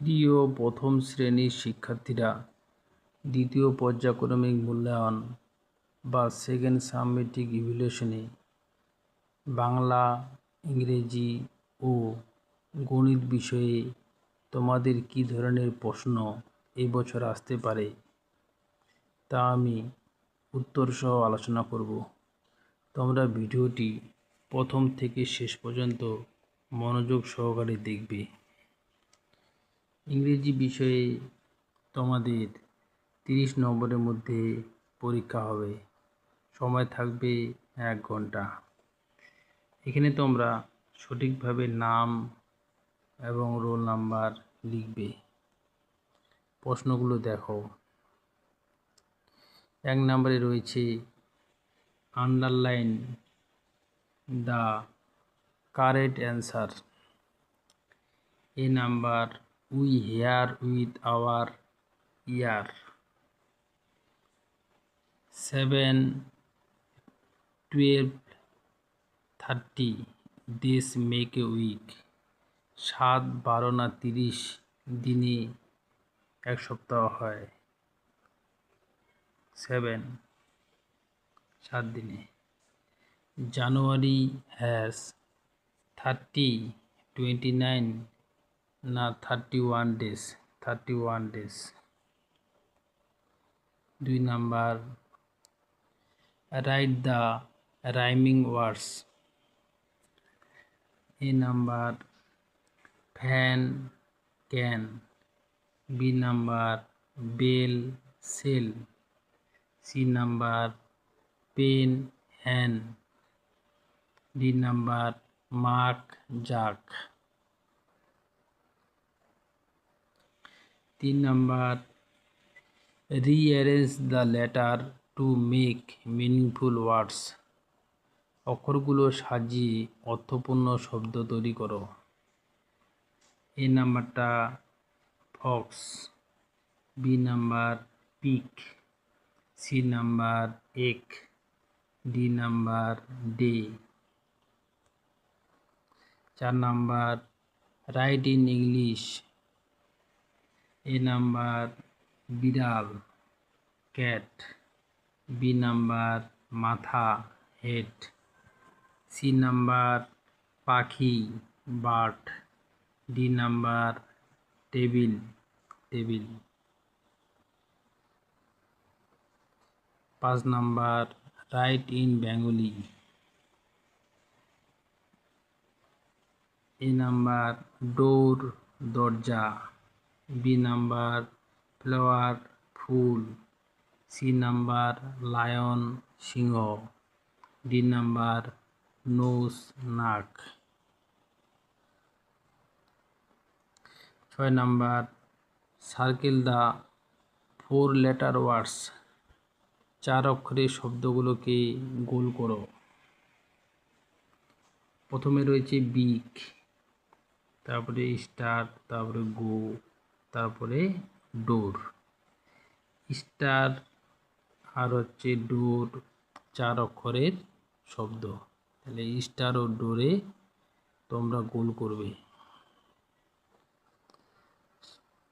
প্রিয় প্রথম শ্রেণীর শিক্ষার্থীরা, দ্বিতীয় পর্যায়ক্রমিক মূল্যায়ন বা সেকেন্ড সাবমেট্রিক ইভ্যালুয়েশনে বাংলা, ইংরেজি ও গণিত বিষয়ে তোমাদের কী ধরনের প্রশ্ন এবছর আসতে পারে তা আমি উত্তরসহ আলোচনা করব। তোমরা ভিডিওটি প্রথম থেকে শেষ পর্যন্ত মনোযোগ সহকারে দেখবে। ইংরেজি বিষয়ে তোমাদের 30 নম্বরের মধ্যে পরীক্ষা হবে। সময় থাকবে 1 ঘন্টা। এখানে তোমরা সঠিকভাবে নাম এবং রোল নাম্বার লিখবে। প্রশ্নগুলো দেখো। 1 নম্বরে রয়েছে underline the correct answer. A number we hear with our ear. 7, 12, 30 days make a week. 7, 12 না 30 দিনে এক সপ্তাহ হয়। 7 দিনে। জানুয়ারি হ্যাজ 30, 29 না 31 days। 31 days। 2 number write the rhyming words. A number fan, can. B number bell, sell. C number pen, hen. D number mark, jack. 3 number rearrange the letter to make meaningful words. অক্ষরগুলো সাজিয়ে অর্থপূর্ণ শব্দ তৈরি করো। A নাম্বারটা fox. B number pick. C number এক। D number day. 4 number write in English. A number বিড়াল, cat. B number মাথা, হেড। সি নাম্বার পাখি, bird. D number table, table. 5 number write in Bengali. A number door, দরজা। B number flower, ফুল। C number lion, সিংহ। D number nose, নাক। 6 number circle the 4 letter words. 4 অক্ষরের শব্দগুলোকে গোল করো। প্রথমে রয়েছে বিগ, তারপরে স্টার, তারপরে গো, তারপরে ডোর। স্টার আর হচ্ছে ডোর 4 অক্ষরের শব্দ, তাহলে স্টার ও ডোরে তোমরা গোল করবে।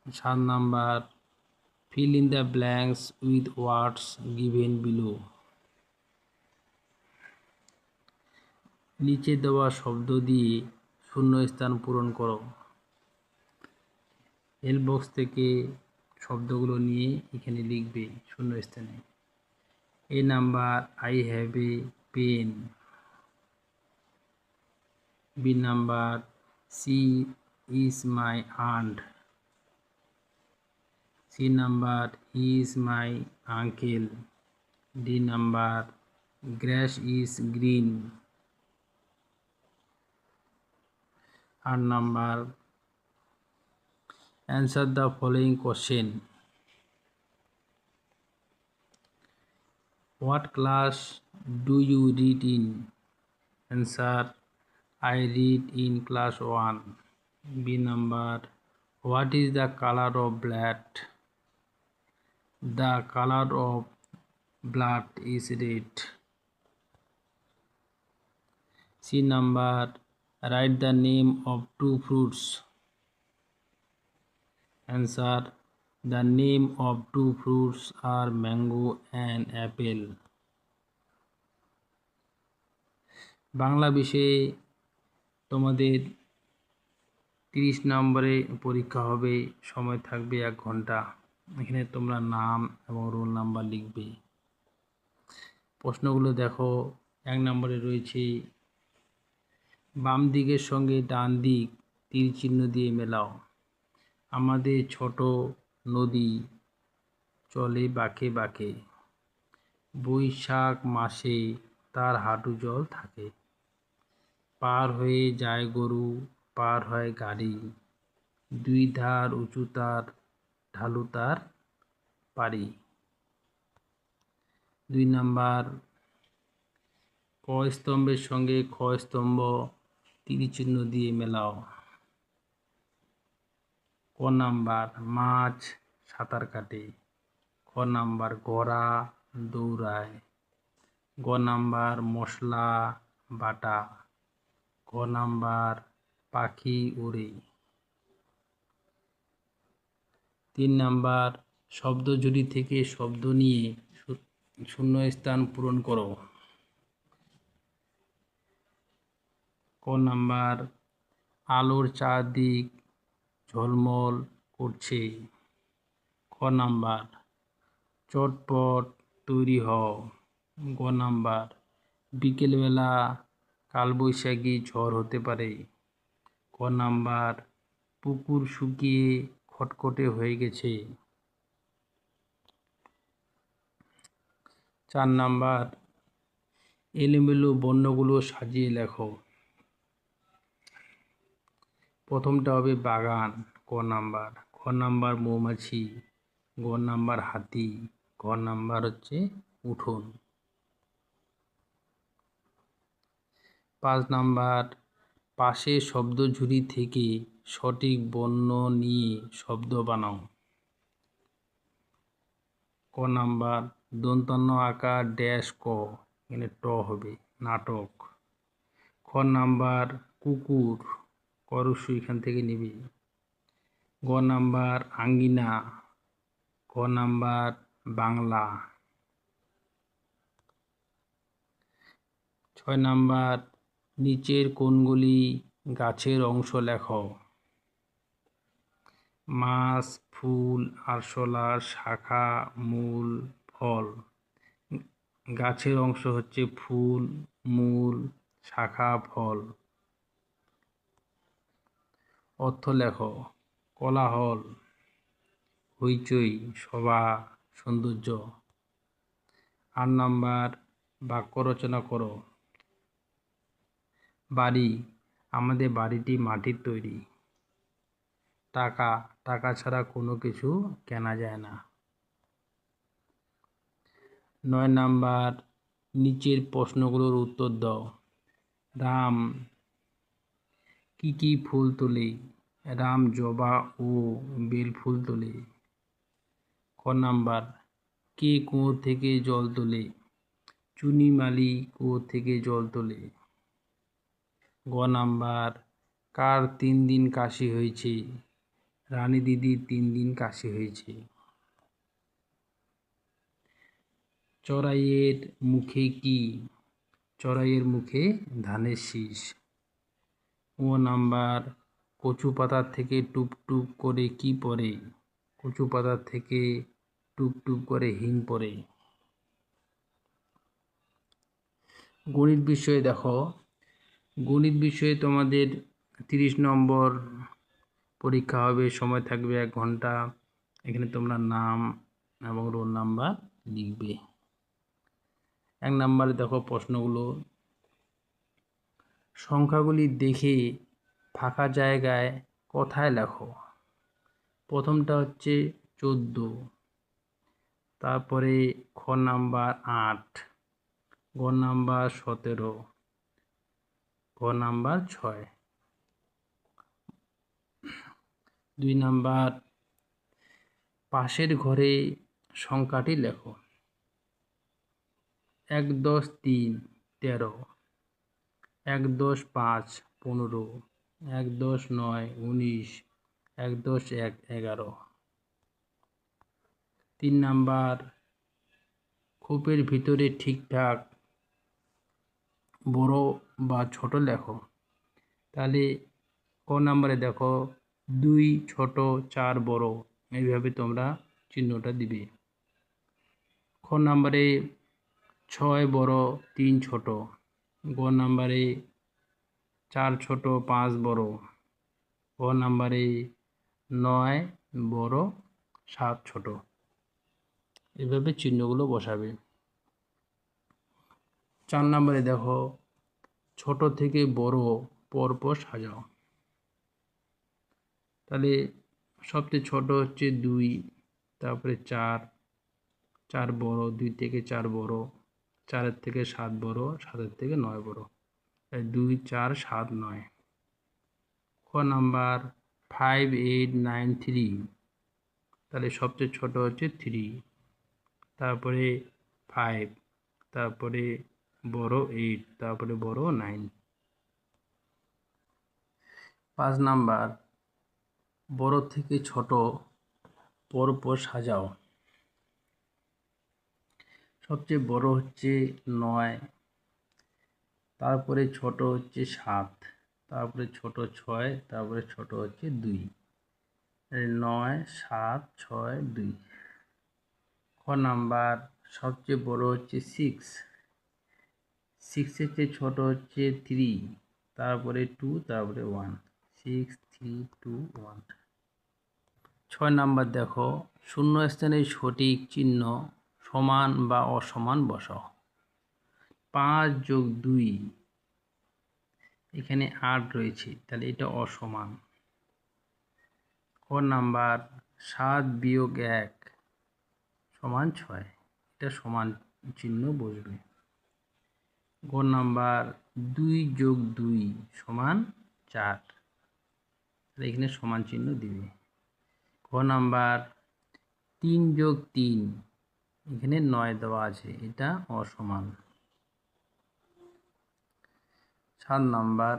7 number fill in the blanks with words given below. নিচে দেওয়া শব্দ দিয়ে শূন্যস্থান পূরণ করো। হেল্প বক্স থেকে শব্দগুলো নিয়ে এখানে লিখবে শূন্যস্থানে। A number I have a pen. B number she is my aunt. C number he is my uncle. D number grass is green. 8 number answer the following question. What class do you read in? Answer, I read in class 1. B number, what is the color of blood? The color of blood is red. C number, write the name of 2 fruits. Answer. The name of two fruits are mango and apple. Bangla বিষয়ে তোমাদের 30 নম্বরে পরীক্ষা হবে, সময় থাকবে 1 ঘন্টা। এখানে তোমরা নাম এবং রোল নাম্বার লিখবে। প্রশ্নগুলো দেখো। 1 নম্বরে রয়েছে, বাম দিকের সঙ্গে ডান দিক তীর চিহ্ন দিয়ে মেলাও। আমাদের ছোট নদী চলে বাঁকে বাঁকে, বৈশাখ মাসে তার হাঁটু জল থাকে। পার হয়ে যায় গরু, পার হয় গাড়ি, দুই ধার উঁচু তার, ঢালু তার পারি। 2 নাম্বার, ক স্তম্ভের সঙ্গে খ স্তম্ভ তীর চিহ্ন দিয়ে মেলাও। ক নাম্বার, মাছ সাঁতার কাটে। খ নাম্বার, ঘোড়া দৌড়ায়। গ নাম্বার, মশলা বাটা। গ নাম্বার, পাখি ওড়ে। 3 নাম্বার, শব্দজুড়ি থেকে শব্দ নিয়ে শূন্যস্থান পূরণ করো। ক নাম্বার, আলোর চারদিক ঝলমল করছে। খ নাম্বার, চটপট তৈরি হও। গ নাম্বার, বিকেলবেলা কালবৈশাখী ঝড় হতে পারে। ক নাম্বার, পুকুর শুকিয়ে খটখটে হয়ে গেছে। 4 নাম্বার, এলোমেলো বর্ণগুলো সাজিয়ে লেখো। প্রথমটা হবে বাগান, ক নাম্বার। খ নাম্বার, মৌমাছি। গ নাম্বার, হাতি। ঘ নাম্বার হচ্ছে উঠোন। 5 নাম্বার, পাশে শব্দঝুড়ি থেকে সঠিক বর্ণ নিয়ে শব্দ বানাও। ক নাম্বার, দন্তান্ন আকার ড্যাশ ক, এখানে ট হবে, নাটক। খ নাম্বার, কুকুর, করসু এখান থেকে নিবি। গ নাম্বার, আঙ্গিনা। খ নাম্বার, বাংলা। 6 নাম্বার, নিচের কোনগুলি গাছের অংশ লেখো। মাছ, ফুল, আরশোলা, শাখা, মূল, ফল। গাছের অংশ হচ্ছে ফুল, মূল, শাখা, ফল। অর্থ লেখো। কোলাহল, হইচই, সভা, সৌন্দর্য। 8 নাম্বার, বাক্য রচনা করো। বাড়ি, আমাদের বাড়িটি মাটির তৈরি। টাকা, টাকা ছাড়া কোনো কিছু কেনা যায় না। 9 নাম্বার, নিচের প্রশ্নগুলোর উত্তর দাও। রাম কি কি ফুল তোলে? রাম জবা ও বেল ফুল তোলে। ক নাম্বার, কে কুয়ো থেকে জল তোলে? চুনি মালি কুয়ো থেকে জল তোলে। গ নাম্বার, কার 3 দিন কাশি হয়েছে? রানী দিদির 3 দিন কাশি হয়েছে। চড়াইয়ের মুখে কি? চড়াইয়ের মুখে ধানের শীষ। ও নাম্বার, কচু পাতার থেকে টুপ টুপ করে কি পড়ে? কচু পাতার থেকে টুপ টুপ করে হিং পড়ে। গণিত বিষয়ে দেখো। গণিত বিষয়ে তোমাদের 30 নম্বর পরীক্ষা হবে, সময় থাকবে 1 ঘন্টা। এখানে তোমরা নাম এবং রোল নাম্বার লিখবে। 1 নম্বরে দেখো প্রশ্নগুলো। সংখ্যাগুলি দেখে ফাঁকা জায়গায় কথায় লেখো। প্রথমটা হচ্ছে 14, তারপরে খ নাম্বার 8, গ নাম্বার 17, গ নাম্বার 6। 2 নাম্বার, পাশের ঘরে সংখ্যাটি লেখো। 1 10 3 13, 1 10 5 15, 1 10 9 19, 1 10 1 11। 3 নাম্বার খোপের ভিতরে ঠিকঠাক বড় বা ছোট লেখো। তাহলে ক নাম্বারে দেখো 2 ছোট 4 বড়, এইভাবে তোমরা চিহ্নটা দিবে। খ নাম্বারে 6 বড় 3 ছোট, গ নাম্বারে 4 ছোট 5 বড়, গ নাম্বারে 9 বড় 7 ছোট, এভাবে চিহ্নগুলো বসাবে। 4 নাম্বারে দেখো ছোট থেকে বড় পরপর সাজাও। তাহলে সবচেয়ে ছোট হচ্ছে 2, তারপরে 4, 4 বড়, 2 থেকে 4 বড়, 4 থেকে 7 বড়, 7 থেকে 9 বড়, 2 4 7 9। খ নাম্বার 5 8 9 3, তাহলে সবচেয়ে ছোট হচ্ছে 3, তারপরে 5, তারপরে বড় 8, তারপরে বড় 9। 5 নাম্বার বড় থেকে ছোট পরপর সাজাও। সবচেয়ে বড় হচ্ছে 9, তারপরে ছোট হচ্ছে 7, তারপরে ছোট 6, তারপরে ছোট হচ্ছে 2, 9 7 6 2। খ নাম্বার সবচেয়ে বড় হচ্ছে 6, 6 এর চেয়ে ছোট হচ্ছে 3, তারপরে 2, তারপরে 1, 6 3 2 1। 6 নাম্বার দেখো শূন্যস্থানে সঠিক চিহ্ন সমান বা অসমান বসাও। 5 যোগ 2, এখানে 8 রয়েছে, তাহলে এটা অসমান। ক নাম্বার 7 বিয়োগ 1 সমান 6, এটা সমান চিহ্ন বসবে। গ নাম্বার 2 যোগ 2 সমান 4, তাহলে এখানে সমান চিহ্ন দিবে। খ নাম্বার 3 যোগ 3, এখানে 9 দেওয়া আছে, এটা অসমান। 7 নাম্বার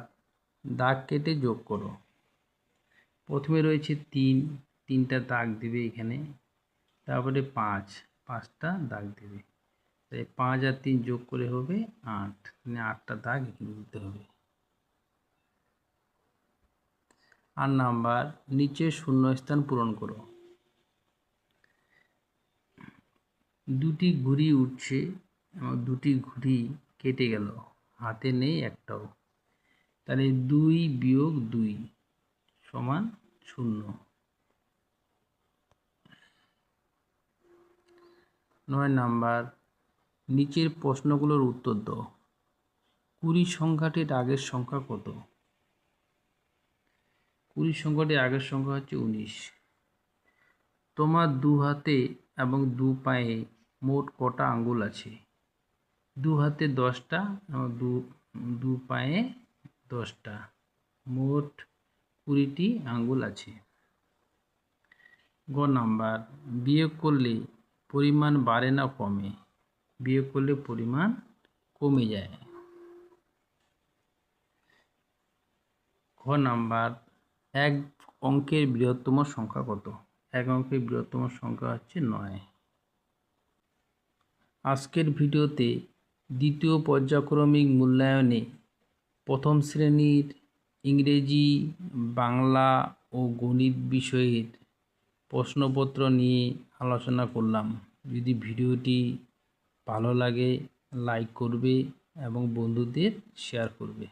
দাগ কেটে যোগ করো। প্রথমে রয়েছে 3, 3টা দাগ দিবে এখানে, তারপরে 5, 5টা দাগ দিবে, তাই 5 আর 3 যোগ করে হবে 8, মানে 8টা দাগ এখানে দিতে হবে। 8 নাম্বার নিচে শূন্যস্থান পূরণ করো। দুটি ঘুড়ি উঠছে এবং দুটি ঘুড়ি কেটে গেল, হাতে নেই একটাও, তাহলে 2 বিয়োগ 2 সমান 0। 9 নাম্বার নিচের প্রশ্নগুলোর উত্তর দাও। 20 সংখ্যাটির আগের সংখ্যা কত? 20 সংখ্যাটির আগের সংখ্যা হচ্ছে 19। তোমার 2 হাতে এবং 2 পায়ে মোট কটা আঙ্গুল আছে? 2 হাতে 10টা এবং 2 পায়ে 10টা, মোট 20টি আঙ্গুল আছে। গ নাম্বার বিয়োগ করলে পরিমাণ বাড়ে না কমে? বিয়োগ করলে পরিমাণ কমে যায়। ঘ নাম্বার এক অঙ্কের বৃহত্তম সংখ্যা কত? এক অঙ্কের বৃহত্তম সংখ্যা হচ্ছে 9। আজকের ভিডিওতে দ্বিতীয় পর্যায়ক্রমিক মূল্যায়নে প্রথম শ্রেণীর ইংরেজি, বাংলা ও গণিত বিষয়ের প্রশ্নপত্র নিয়ে আলোচনা করলাম। যদি ভিডিওটি ভালো লাগে লাইক করবে এবং বন্ধুদের শেয়ার করবে।